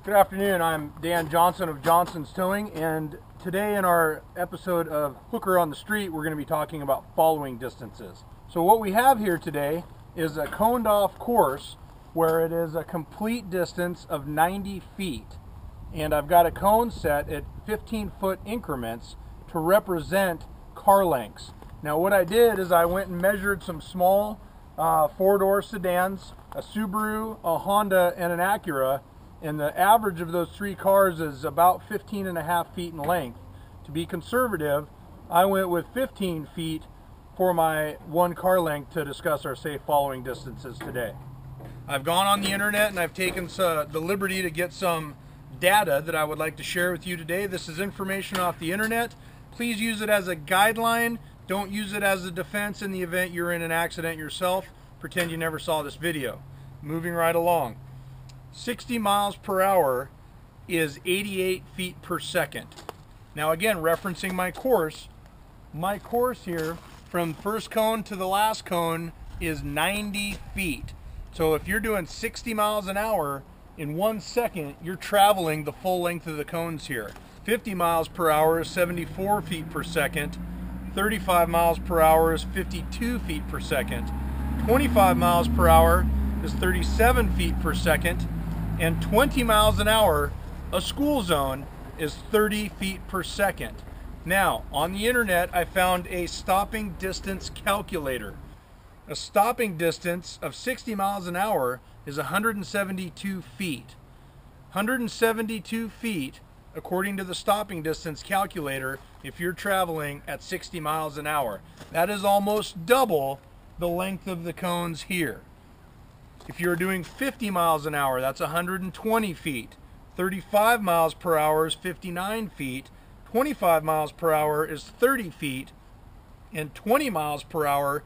Good afternoon, I'm Dan Johnson of Johnson's Towing, and today in our episode of Hooker on the Street, we're going to be talking about following distances. So what we have here today is a coned off course where it is a complete distance of 90 feet. And I've got a cone set at 15-foot increments to represent car lengths. Now what I did is I went and measured some small four-door sedans, a Subaru, a Honda, and an Acura, and the average of those three cars is about 15.5 feet in length. To be conservative, I went with 15 feet for my one car length to discuss our safe following distances today. I've gone on the internet and I've taken the liberty to get some data that I would like to share with you today. This is information off the internet. Please use it as a guideline. Don't use it as a defense in the event you're in an accident yourself. Pretend you never saw this video. Moving right along. 60 miles per hour is 88 feet per second. Now again, referencing my course here from first cone to the last cone is 90 feet. So if you're doing 60 miles an hour in 1 second, you're traveling the full length of the cones here. 50 miles per hour is 74 feet per second. 35 miles per hour is 52 feet per second. 25 miles per hour is 37 feet per second. And 20 miles an hour, a school zone, is 30 feet per second. Now, on the internet, I found a stopping distance calculator. A stopping distance of 60 miles an hour is 172 feet. 172 feet, according to the stopping distance calculator, if you're traveling at 60 miles an hour. That is almost double the length of the cones here. If you're doing 50 miles an hour, that's 120 feet. 35 miles per hour is 59 feet. 25 miles per hour is 30 feet. And 20 miles per hour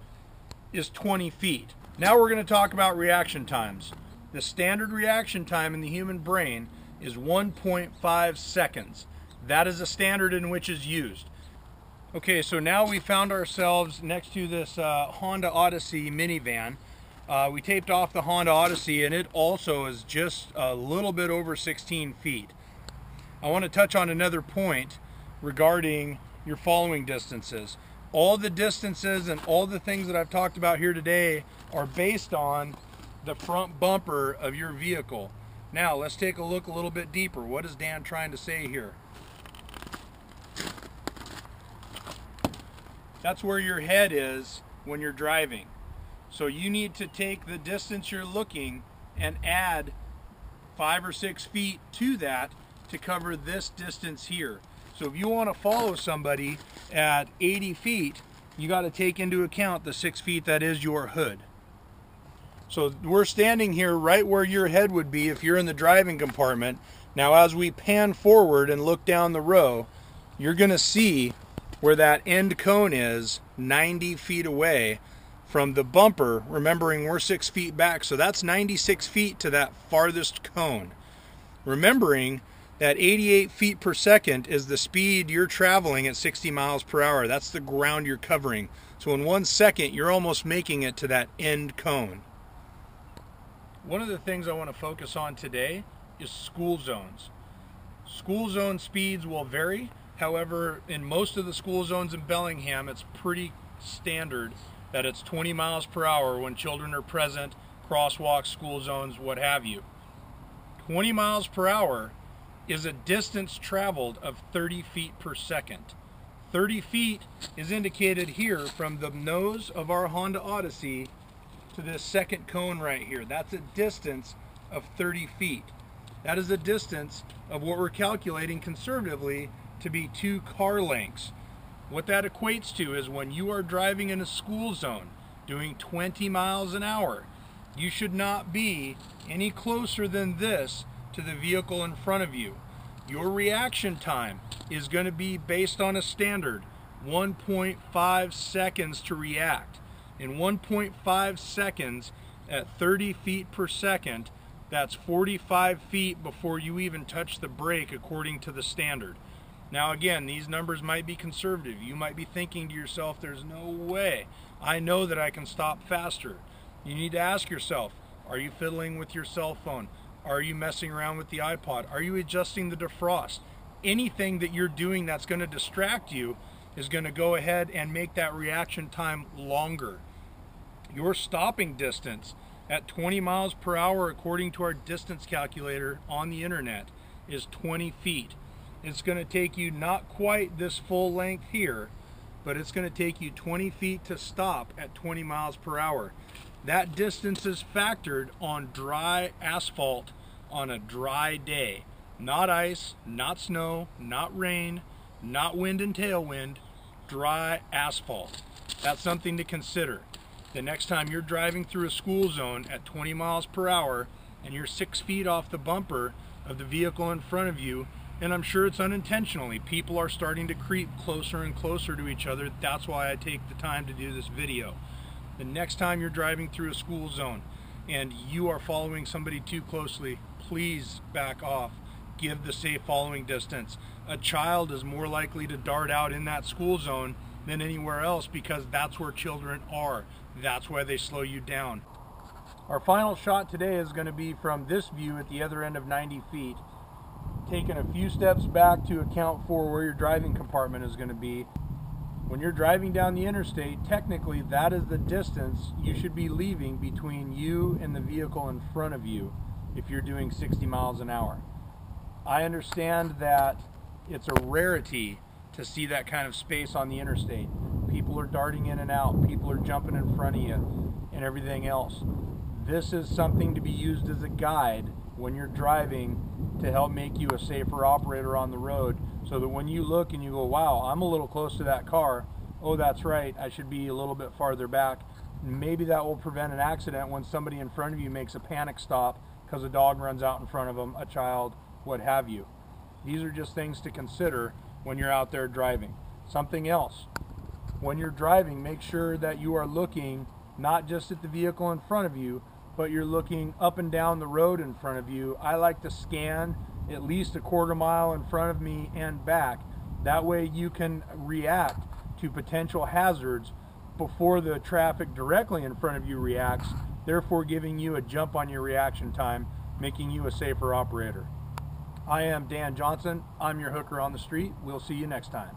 is 20 feet. Now we're going to talk about reaction times. The standard reaction time in the human brain is 1.5 seconds. That is a standard in which is used. Okay, so now we found ourselves next to this Honda Odyssey minivan. We taped off the Honda Odyssey and it also is just a little bit over 16 feet. I want to touch on another point regarding your following distances. All the distances and all the things that I've talked about here today are based on the front bumper of your vehicle. Now let's take a look a little bit deeper. What is Dan trying to say here? That's where your head is when you're driving. So you need to take the distance you're looking and add 5 or 6 feet to that to cover this distance here. So if you want to follow somebody at 80 feet, you got to take into account the 6 feet that is your hood. So we're standing here right where your head would be if you're in the driving compartment. Now as we pan forward and look down the row, you're going to see where that end cone is 90 feet away from the bumper, remembering we're 6 feet back, so that's 96 feet to that farthest cone. Remembering that 88 feet per second is the speed you're traveling at 60 miles per hour. That's the ground you're covering. So in 1 second, you're almost making it to that end cone. One of the things I want to focus on today is school zones. School zone speeds will vary. However, in most of the school zones in Bellingham, it's pretty standard that it's 20 miles per hour when children are present, crosswalks, school zones, what have you. 20 miles per hour is a distance traveled of 30 feet per second. 30 feet is indicated here from the nose of our Honda Odyssey to this second cone right here. That's a distance of 30 feet. That is a distance of what we're calculating conservatively to be 2 car lengths. What that equates to is when you are driving in a school zone doing 20 miles an hour, you should not be any closer than this to the vehicle in front of you. Your reaction time is going to be based on a standard 1.5 seconds to react. In 1.5 seconds at 30 feet per second, that's 45 feet before you even touch the brake according to the standard. Now again, these numbers might be conservative. You might be thinking to yourself, there's no way. I know that I can stop faster. You need to ask yourself, are you fiddling with your cell phone? Are you messing around with the iPod? Are you adjusting the defrost? Anything that you're doing that's going to distract you is going to go ahead and make that reaction time longer. Your stopping distance at 20 miles per hour, according to our distance calculator on the internet, is 20 feet. It's going to take you not quite this full length here, but it's going to take you 20 feet to stop at 20 miles per hour. That distance is factored on dry asphalt on a dry day. Not ice, not snow, not rain, not wind and tailwind, dry asphalt. That's something to consider. The next time you're driving through a school zone at 20 miles per hour and you're 6 feet off the bumper of the vehicle in front of you, and I'm sure it's unintentionally, people are starting to creep closer and closer to each other. That's why I take the time to do this video. The next time you're driving through a school zone and you are following somebody too closely, please back off. Give the safe following distance. A child is more likely to dart out in that school zone than anywhere else because that's where children are. That's why they slow you down. Our final shot today is going to be from this view at the other end of 90 feet. Taking a few steps back to account for where your driving compartment is going to be. When you're driving down the interstate, technically that is the distance you should be leaving between you and the vehicle in front of you if you're doing 60 miles an hour. I understand that it's a rarity to see that kind of space on the interstate. People are darting in and out, people are jumping in front of you, and everything else. This is something to be used as a guide when you're driving to help make you a safer operator on the road, so that when you look and you go, wow, I'm a little close to that car, oh, that's right, I should be a little bit farther back. Maybe that will prevent an accident when somebody in front of you makes a panic stop because a dog runs out in front of them, a child, what have you. These are just things to consider when you're out there driving. Something else, when you're driving, make sure that you are looking not just at the vehicle in front of you, but you're looking up and down the road in front of you. I like to scan at least a quarter mile in front of me and back. That way you can react to potential hazards before the traffic directly in front of you reacts, therefore giving you a jump on your reaction time, making you a safer operator. I am Dan Johnson. I'm your hooker on the street. We'll see you next time.